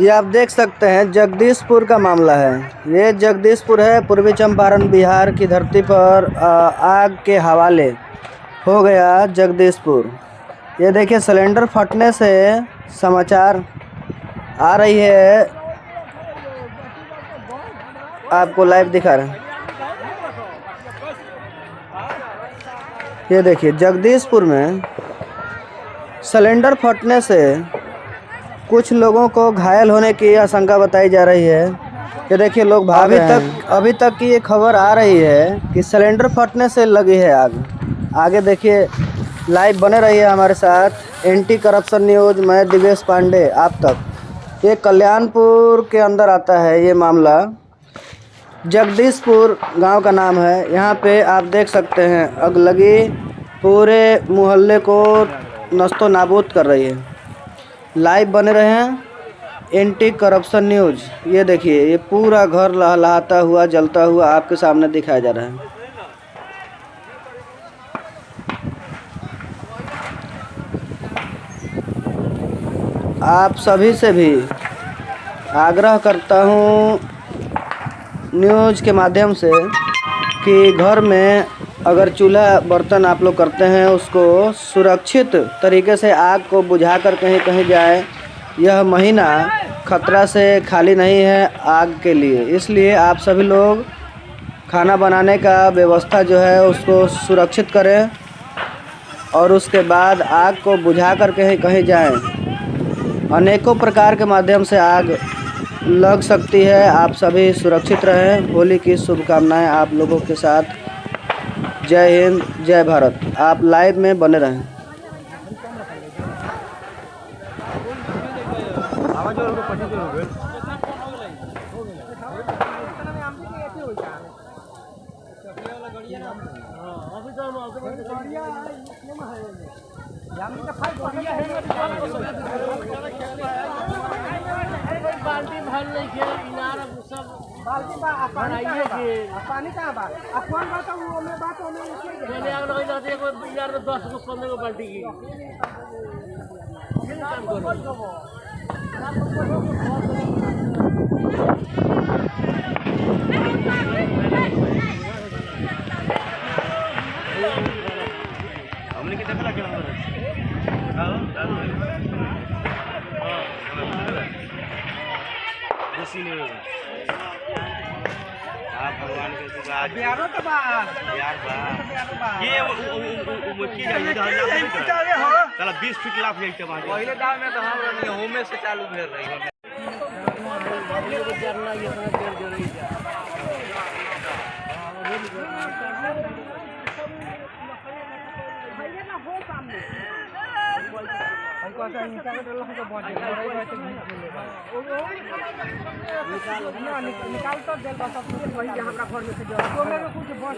ये आप देख सकते हैं जगदीशपुर का मामला है। ये जगदीशपुर है, पूर्वी चंपारण बिहार की धरती पर आग के हवाले हो गया जगदीशपुर। ये देखिए सिलेंडर फटने से समाचार आ रही है, आपको लाइव दिखा रहे हैं। ये देखिए जगदीशपुर में सिलेंडर फटने से कुछ लोगों को घायल होने की आशंका बताई जा रही है। ये देखिए लोग भाग रहे हैं। अभी तक की ये खबर आ रही है कि सिलेंडर फटने से लगी है आग। आगे देखिए लाइव बने रहिए हमारे साथ। एंटी करप्शन न्यूज़, मैं दिवेश पांडे आप तक। ये कल्याणपुर के अंदर आता है ये मामला। जगदीशपुर गांव का नाम है। यहाँ पे आप देख सकते हैं आग लगी पूरे मोहल्ले को नस्तो नाबूद कर रही है। लाइव बने रहे हैं एंटी करप्शन न्यूज़। ये देखिए ये पूरा घर लहलहाता हुआ जलता हुआ आपके सामने दिखाया जा रहा है। आप सभी से भी आग्रह करता हूँ न्यूज़ के माध्यम से कि घर में अगर चूल्हा बर्तन आप लोग करते हैं उसको सुरक्षित तरीके से आग को बुझाकर कहीं कहीं जाए। यह महीना खतरा से खाली नहीं है आग के लिए, इसलिए आप सभी लोग खाना बनाने का व्यवस्था जो है उसको सुरक्षित करें और उसके बाद आग को बुझाकर कहीं कहीं जाएं। अनेकों प्रकार के माध्यम से आग लग सकती है। आप सभी सुरक्षित रहें। होली की शुभकामनाएं आप लोगों के साथ। जय हिंद, जय भारत। आप लाइव में बने रहें। बाल्टी भर लेके इनार सब बाल्टी बा पानी कहां बा कौन बात वो में बात होने मैंने आग लगा जाते को इनार में 10 को 15 को बाल्टी की काम करो। हमने के देखला के नंबर हां आप भगवान के आशीर्वाद बिहारो तो बा बिहार बा ये मुट्ठी जाई हो चला 20 फीट लाफ जाई त पहले दाव में तो हमरा नहीं होमे से चालू भेल रही जरना ये तेल जरई जा भैया ना हो सामने हमको ऐसा निकाल के लोग तो बहुत निकाल तो देल बस सब कुछ वही हमरा घर में से जो में कुछ